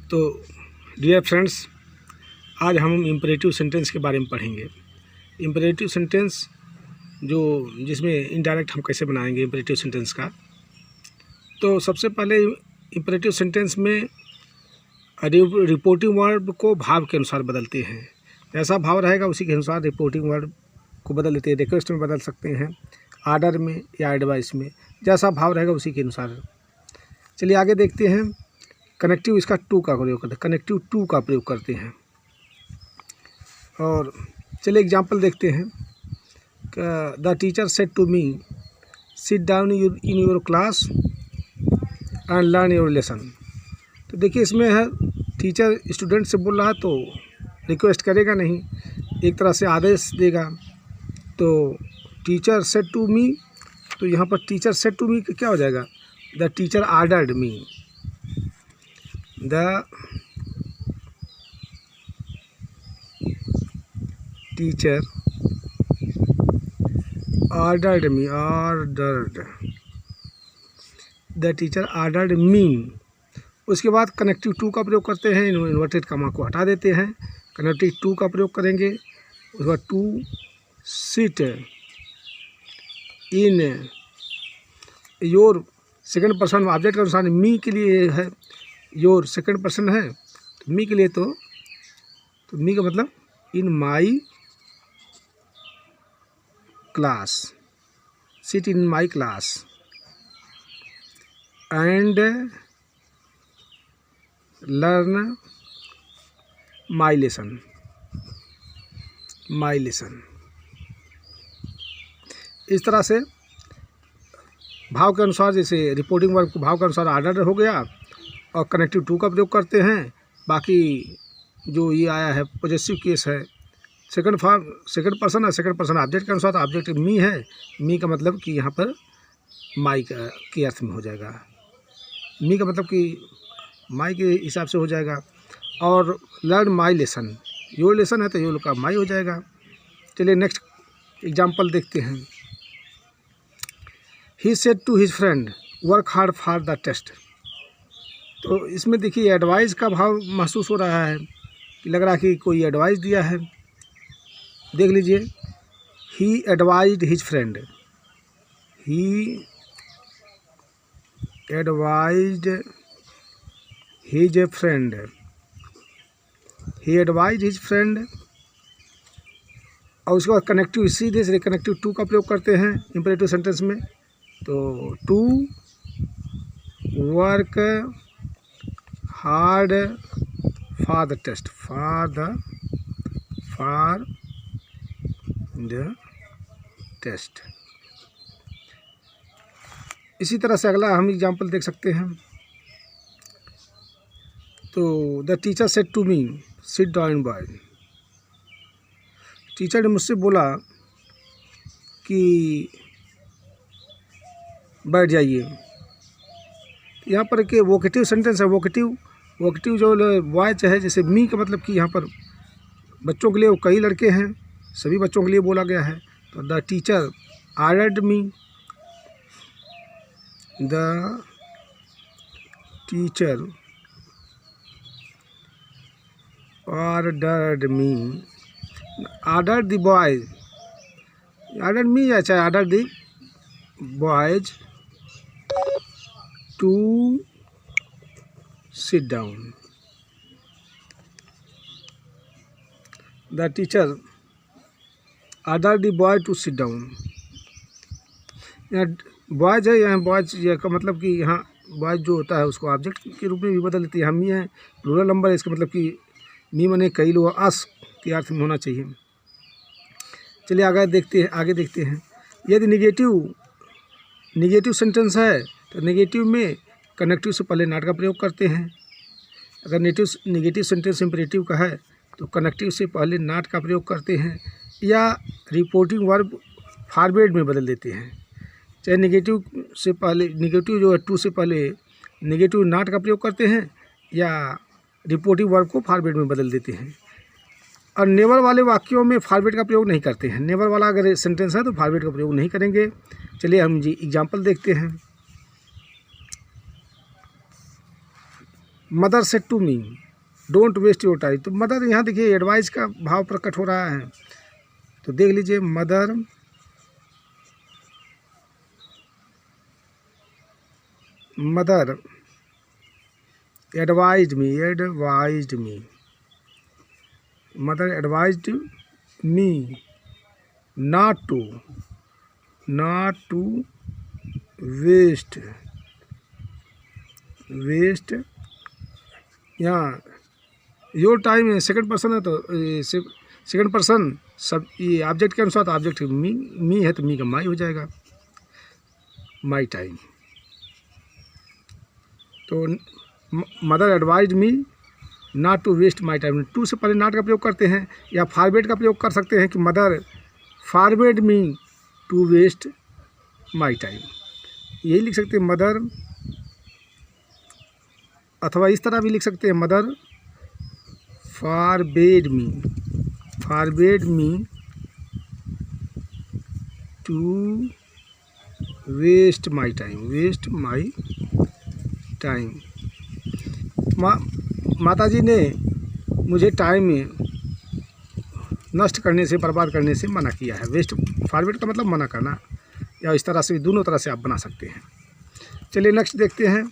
तो dear friends, आज हम इम्परेटिव सेंटेंस के बारे में पढ़ेंगे। इम्परेटिव सेंटेंस जिसमें इनडायरेक्ट हम कैसे बनाएंगे इम्परेटिव सेंटेंस का। तो सबसे पहले इम्परेटिव सेंटेंस में रिपोर्टिंग वर्ब को भाव के अनुसार बदलते हैं। जैसा भाव रहेगा उसी के अनुसार रिपोर्टिंग वर्ब को बदल देते हैं। रिक्वेस्ट में बदल सकते हैं, आर्डर में या एडवाइस में, जैसा भाव रहेगा उसी के अनुसार। चलिए आगे देखते हैं। कनेक्टिव इसका टू का प्रयोग करते हैं, कनेक्टिव टू का प्रयोग करते हैं। और चलिए एग्जाम्पल देखते हैं। The teacher said to me sit down in your class and learn your lesson. तो देखिए इसमें है टीचर स्टूडेंट से बोल रहा है तो रिक्वेस्ट करेगा नहीं, एक तरह से आदेश देगा। तो टीचर सेड टू मी, तो यहाँ पर टीचर सेड टू मी क्या हो जाएगा? The teacher ordered me. The teacher ordered me, the teacher ordered me. उसके बाद कनेक्टिव टू का प्रयोग करते हैं, इन्वर्टेड कॉमा को हटा देते हैं, कनेक्टिव टू का प्रयोग करेंगे। उसके बाद to sit in your second person object के अनुसार मी के लिए है, योर सेकंड पर्सन है तो मी के लिए तो मी का मतलब in my class, sit in my class and learn my lesson, my lesson. इस तरह से भाव के अनुसार, जैसे रिपोर्टिंग वर्ब को भाव के अनुसार आर्डर हो गया और कनेक्टिव टू का प्रयोग करते हैं। बाकी जो ये आया है पॉजेसिव केस है, सेकंड पर्सन है, सेकंड पर्सन ऑब्जेक्ट के अनुसार, ऑब्जेक्ट मी है, मी का मतलब कि यहाँ पर माई के अर्थ में हो जाएगा। मी का मतलब कि माई के हिसाब से हो जाएगा। और learn my lesson, your lesson है तो योर का माई हो जाएगा। चलिए नेक्स्ट एग्जाम्पल देखते हैं। He said to his friend work hard for the test. तो इसमें देखिए एडवाइस का भाव महसूस हो रहा है कि लग रहा है कि कोई एडवाइस दिया है। देख लीजिए, ही एडवाइज्ड हिज फ्रेंड, ही एडवाइज्ड हिज फ्रेंड, ही एडवाइज्ड हिज फ्रेंड। और उसके बाद कनेक्टिव सीधे से कनेक्टिव टू का प्रयोग करते हैं इम्परेटिव सेंटेंस में। तो to work hard for the test, for the test. इसी तरह से अगला हम एग्जाम्पल देख सकते हैं। तो the teacher said to me sit down boy. Teacher ने मुझसे बोला कि बैठ जाइए। यहाँ पर के वोकेटिव सेंटेंस है, वोकेटिव जो बॉयज है, जैसे मी का मतलब कि यहाँ पर बच्चों के लिए, वो कई लड़के हैं, सभी बच्चों के लिए बोला गया है। तो the teacher ordered me, the teacher ordered me, order the boys, order me या चाहे order the boys to sit down. The teacher order the boy to sit down. यहाँ बॉयज है, यहाँ बॉयज का मतलब कि यहाँ बॉयज जो होता है उसको ऑब्जेक्ट के रूप में भी बदल देती है। हम ही है प्लूरल नंबर है, इसका मतलब कि मी मने कई लोग, अस के अर्थ में होना चाहिए। चलिए आगे देखते हैं। यदि निगेटिव सेंटेंस है तो नेगेटिव में कनेक्टिव से पहले नॉट का प्रयोग करते हैं। अगर निगेटिव सेंटेंस इम्परेटिव का है तो कनेक्टिव से पहले नॉट का प्रयोग करते हैं, या रिपोर्टिंग वर्ब फॉरवर्ड में बदल देते हैं। चाहे निगेटिव जो है टू से पहले निगेटिव नॉट का प्रयोग करते हैं, या रिपोर्टिंग वर्ब को फॉरवर्ड में बदल देते हैं। और नेवर वाले वाक्यों में फॉरवर्ड का प्रयोग नहीं करते हैं। नेवर वाला अगर सेंटेंस है तो फॉरवर्ड का प्रयोग नहीं करेंगे। चलिए हम जी एग्जाम्पल देखते हैं। Mother said to me don't waste your time. तो मदर यहाँ देखिए एडवाइस का भाव प्रकट हो रहा है, तो देख लीजिए mother advised me mother advised me not to waste यहाँ योर टाइम है, सेकंड पर्सन है, तो सेकंड पर्सन सब ये ऑब्जेक्ट के अनुसार, तो ऑब्जेक्ट मी है तो मी का माई हो जाएगा, माई टाइम। तो mother advised me not to waste my time, to से पहले नॉट का प्रयोग करते हैं, या फॉरवर्ड का प्रयोग कर सकते हैं कि mother forbade me to waste my time, यही लिख सकते हैं मदर, अथवा इस तरह भी लिख सकते हैं mother forbade me to waste my time. माता जी ने मुझे टाइम नष्ट करने से, बर्बाद करने से मना किया है। वेस्ट फॉरवर्ड का मतलब मना करना, या इस तरह से दोनों तरह से आप बना सकते हैं। चलिए नेक्स्ट देखते हैं।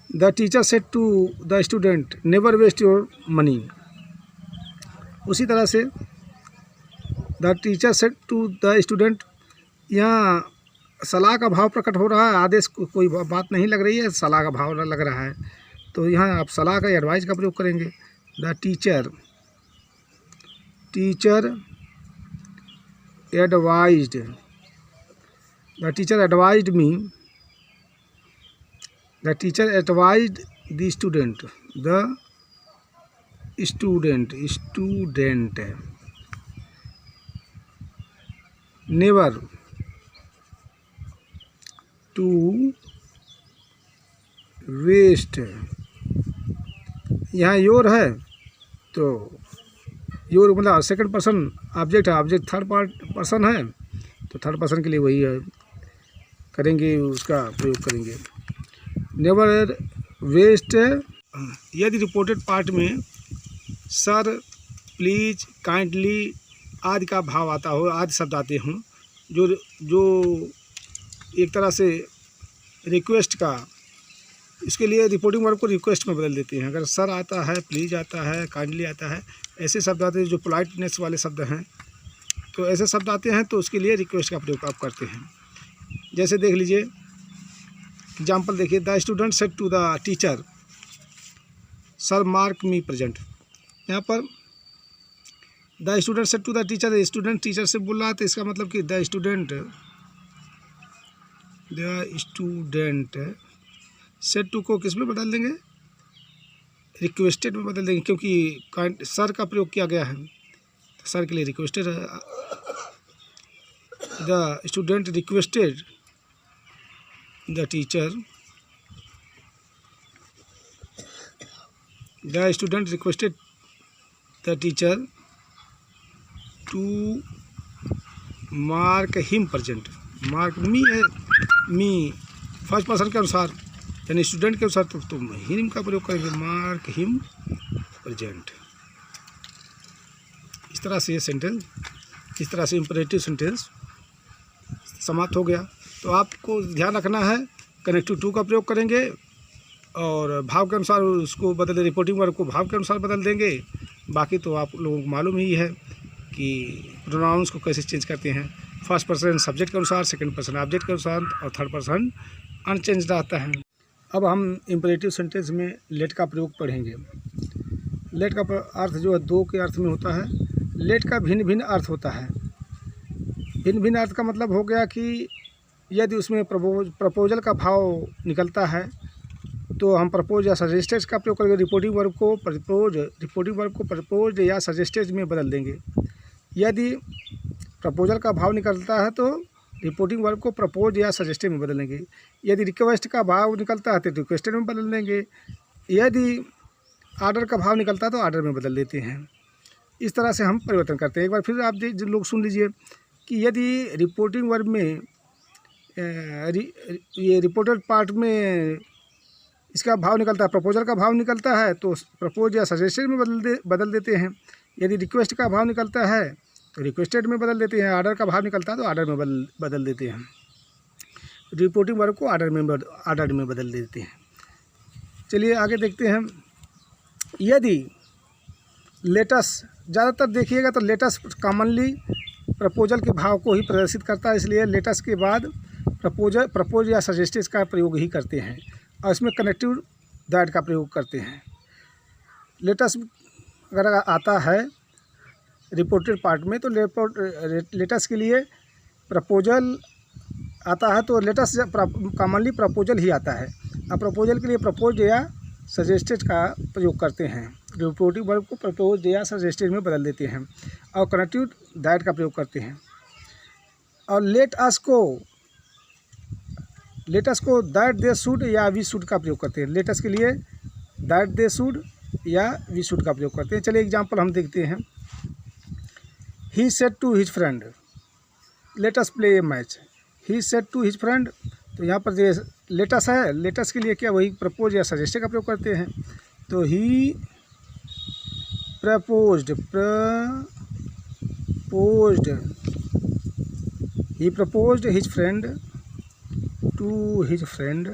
The teacher said to the student never waste your money. उसी तरह से the teacher said to the student, यहाँ सलाह का भाव प्रकट हो रहा है, आदेश कोई बात नहीं लग रही है, सलाह का भाव लग रहा है, तो यहाँ आप सलाह का एडवाइस का प्रयोग करेंगे। The teacher advised me the teacher advised the student never to waste, यहाँ योर है तो योर मतलब सेकंड पर्सन ऑब्जेक्ट है, ऑब्जेक्ट थर्ड पर्सन है, तो थर्ड पर्सन के लिए वही है, करेंगे उसका प्रयोग करेंगे। नेवर वेस्ट, यदि रिपोर्टेड पार्ट में सर, प्लीज, काइंडली आदि का भाव आता हो, आदि शब्द आते हों, जो एक तरह से रिक्वेस्ट का, इसके लिए रिपोर्टिंग वर्ब को रिक्वेस्ट में बदल देते हैं। अगर सर आता है, प्लीज आता है, काइंडली आता है, ऐसे शब्द आते हैं जो पोलाइटनेस वाले शब्द हैं, तो ऐसे शब्द आते हैं तो उसके लिए रिक्वेस्ट का प्रयोग आप करते हैं। जैसे देख लीजिए एग्जाम्पल देखिए, the student said to the teacher sir mark me present. यहाँ पर the student said to the teacher, student teacher से बोल रहा है, तो इसका मतलब कि द स्टूडेंट सेड टू को किस में बदल देंगे, रिक्वेस्टेड में बदल देंगे, क्योंकि सर का प्रयोग किया गया है, तो सर के लिए रिक्वेस्टेड है। The student requested the teacher to mark him present. Mark me है, मी फर्स्ट पर्सन के अनुसार यानी स्टूडेंट के अनुसार, तो हिम का प्रयोग करेंगे, मार्क हिम प्रेजेंट। इस तरह से ये सेंटेंस, इस तरह से इम्परेटिव सेंटेंस समाप्त हो गया। तो आपको ध्यान रखना है, कनेक्टिव टू का प्रयोग करेंगे और भाव के अनुसार उसको बदल, रिपोर्टिंग वर्ब को भाव के अनुसार बदल देंगे। बाकी तो आप लोगों को मालूम ही है कि प्रोनाउंस को कैसे चेंज करते हैं, फर्स्ट पर्सन सब्जेक्ट के अनुसार, सेकंड पर्सन ऑब्जेक्ट के अनुसार, और थर्ड पर्सन अनचेंज रहता है। अब हम इम्परेटिव सेंटेंस में लेट का प्रयोग पढ़ेंगे। लेट का अर्थ जो है दो के अर्थ में होता है। लेट का भिन्न भिन्न अर्थ होता है। भिन्न भिन्न अर्थ का मतलब हो गया कि यदि उसमें प्रपोजल का भाव निकलता है तो हम प्रपोज या सजेस्टेड का प्रयोग करके रिपोर्टिंग वर्ब को प्रपोज या सजेस्टेड में बदल देंगे। यदि प्रपोजल का भाव निकलता है तो रिपोर्टिंग वर्ब को प्रपोज या सजेस्टेड में बदल देंगे। यदि रिक्वेस्ट का भाव निकलता है तो रिक्वेस्टेड में बदल देंगे। यदि आर्डर का भाव निकलता है तो आर्डर में बदल देते हैं। इस तरह से हम परिवर्तन करते हैं। एक बार फिर आप लोग सुन लीजिए कि यदि रिपोर्टिंग वर्ब में ये रिपोर्टेड पार्ट में इसका भाव निकलता है, प्रपोजल का भाव निकलता है तो प्रपोज या सजेस्टेड में बदल देते हैं। यदि रिक्वेस्ट का भाव निकलता है तो रिक्वेस्टेड में बदल देते हैं। ऑर्डर का भाव निकलता है तो ऑर्डर में बदल देते हैं। रिपोर्टिंग वर्ब को ऑर्डर में बदल देते हैं। चलिए आगे देखते हैं। यदि लेटस, ज़्यादातर देखिएगा तो लेटस कॉमनली प्रपोजल के भाव को ही प्रदर्शित करता है, इसलिए लेटस के बाद प्रपोज या सजेस्टेड का प्रयोग ही करते हैं और इसमें कनेक्टिव दैट का प्रयोग करते हैं। लेटस अगर आता है रिपोर्टेड पार्ट में तो लेटस के लिए प्रपोजल आता है तो लेटस कॉमनली प्रपोजल ही आता है। अब प्रपोजल के लिए प्रपोज या सजेस्टेड का प्रयोग करते हैं। रिपोर्टिंग वर्ब को प्रपोज या सजेस्टेड में बदल देते हैं और कनेक्टिव दैट का प्रयोग करते हैं। और लेट अस को दैट दे शुड या वी शुड का प्रयोग करते हैं। लेटस के लिए दैट दे शुड या वी शुड का प्रयोग करते हैं। चलिए एग्जांपल हम देखते हैं। He said to his friend let us play a match. He said to his friend, तो यहाँ पर जो लेटस है, लेटस के लिए क्या वही प्रपोज या सजेस्टेड का प्रयोग करते हैं। तो he proposed his friend to his friend.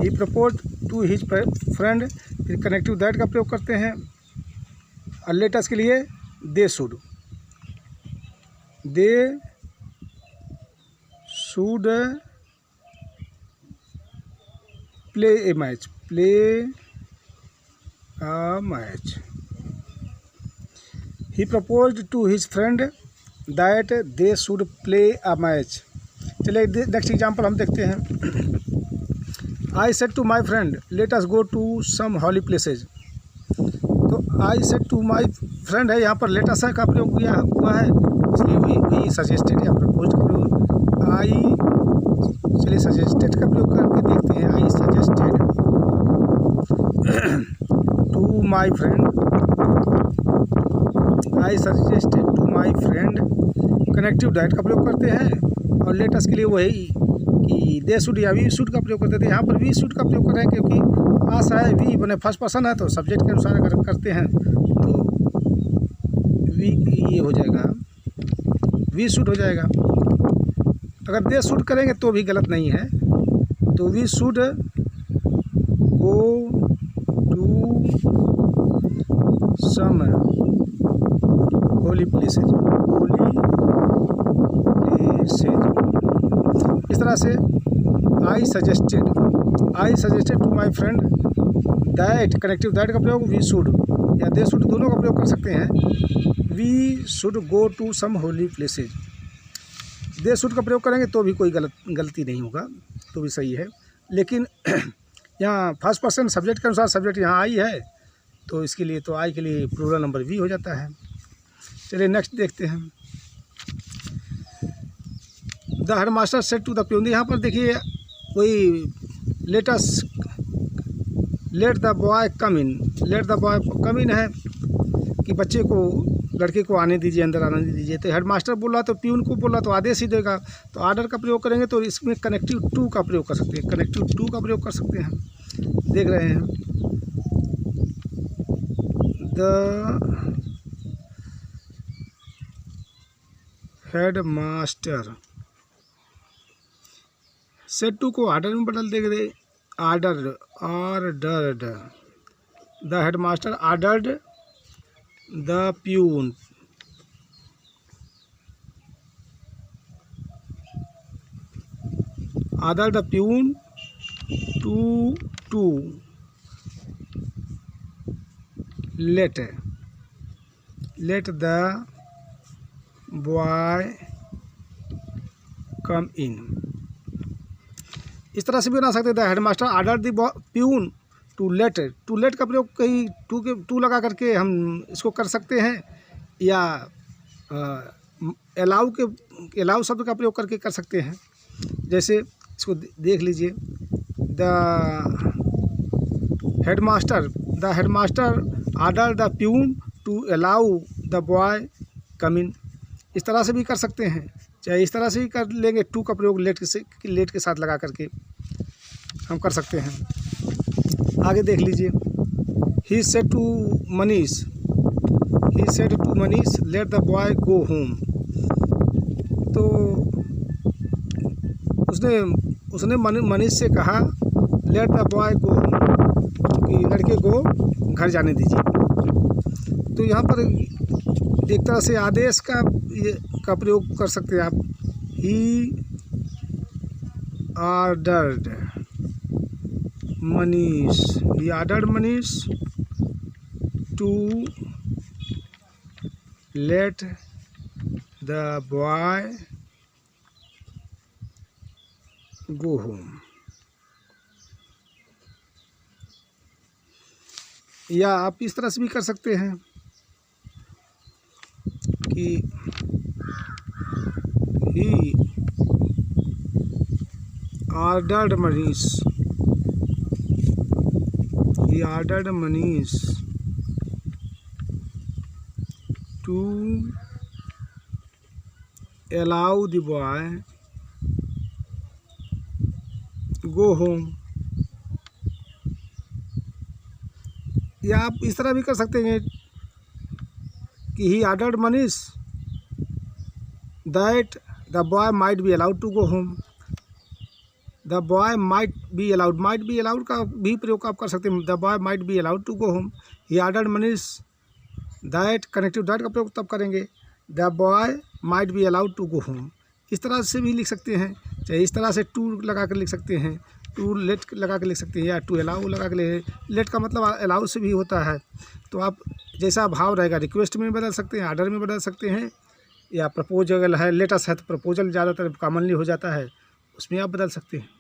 He proposed to his friend, फिर कनेक्टिव दैट का प्रयोग करते हैं। और लेटस के लिए they should play a match. He proposed to his friend that they should play a match. चलिए next example हम देखते हैं। I said to my friend let us go to some holy places. तो I said to my friend है, यहाँ पर let us का प्रयोग किया हुआ है, इसलिए वही सजेस्टेड या प्रपोज्ड का प्रयोग। चलिए सजेस्टेड का प्रयोग करके देखते हैं। I suggested to my friend, I suggested to my friend, connective that का प्रयोग करते हैं। और लेटस के लिए वही कि दे शुड या वी शुड का प्रयोग करते थे। यहाँ पर वी शुड का प्रयोग कर रहे हैं क्योंकि पास है, वी बने फर्स्ट पर्सन है तो सब्जेक्ट के अनुसार अगर करते हैं तो वी ये हो जाएगा, वी शुड हो जाएगा। अगर दे शुड करेंगे तो भी गलत नहीं है। तो we should go to some holy places. इस तरह से I suggested to my friend that, connective that का प्रयोग वी शुड या दे शुड दोनों का प्रयोग कर सकते हैं। We should go to some holy places, they should का प्रयोग करेंगे तो भी कोई गलती नहीं होगा, तो भी सही है। लेकिन यहाँ फर्स्ट पर्सन सब्जेक्ट के अनुसार सब्जेक्ट यहाँ आई है तो इसके लिए तो आई के लिए प्लूरल नंबर वी हो जाता है। चलिए नेक्स्ट देखते हैं। The headmaster said to the peon, यहाँ पर देखिए वही let the boy come in. Let the boy come in है कि बच्चे को, लड़के को आने दीजिए, अंदर आने दीजिए। तो हेडमास्टर बोला तो प्यून को बोला तो आदेश ही देगा, तो ऑर्डर का प्रयोग करेंगे तो इसमें कनेक्टिव टू का प्रयोग कर सकते हैं। कनेक्टिव टू का प्रयोग कर सकते हैं, देख रहे हैं। द हेडमास्टर सेड टू को ऑर्डर में बदल देंगे। Ordered, the headmaster ordered the peon. Order the peon to let the boy come in. इस तरह से भी बना सकते थे। Headmaster order the peon to let का प्रयोग कहीं टू लगा करके हम इसको कर सकते हैं, या अलाउ शब्द का प्रयोग करके कर सकते हैं। जैसे इसको देख लीजिए। The headmaster order the peon to allow the boy come in. इस तरह से भी कर सकते हैं। चाहे इस तरह से ही कर लेंगे, टू का प्रयोग लेट के साथ लगा करके हम कर सकते हैं। आगे देख लीजिए, he said to Manish, he said to Manish let the boy go home. तो उसने मनीष से कहा let the boy go home, कि लड़के को घर जाने दीजिए। तो यहाँ पर एक तरह से आदेश का प्रयोग कर सकते हैं आप। He ordered Manish, he ordered Manish to let the boy go home. या आप इस तरह से भी कर सकते हैं कि ही ordered Manish, he ordered Manish to allow the boy go home। या आप इस तरह भी कर सकते हैं कि he ordered Manish that the boy might be allowed to go home। The boy might be allowed का भी प्रयोग आप कर सकते हैं। The boy might be allowed to go home. He ordered Manish that, connective that का प्रयोग तब करेंगे। The boy might be allowed to go home. इस तरह से भी लिख सकते हैं, चाहे इस तरह से टू लगा कर लिख सकते हैं, टू लेट लगा कर लिख सकते हैं, या टू अलाउ लगा कर लेट का मतलब अलाउ से भी होता है। तो आप जैसा भाव रहेगा रिक्वेस्ट में बदल सकते हैं, ऑर्डर में बदल सकते हैं, या प्रपोजल है, लेटस है तो प्रपोजल ज़्यादातर कॉमनली हो जाता है, उसमें आप बदल सकते हैं।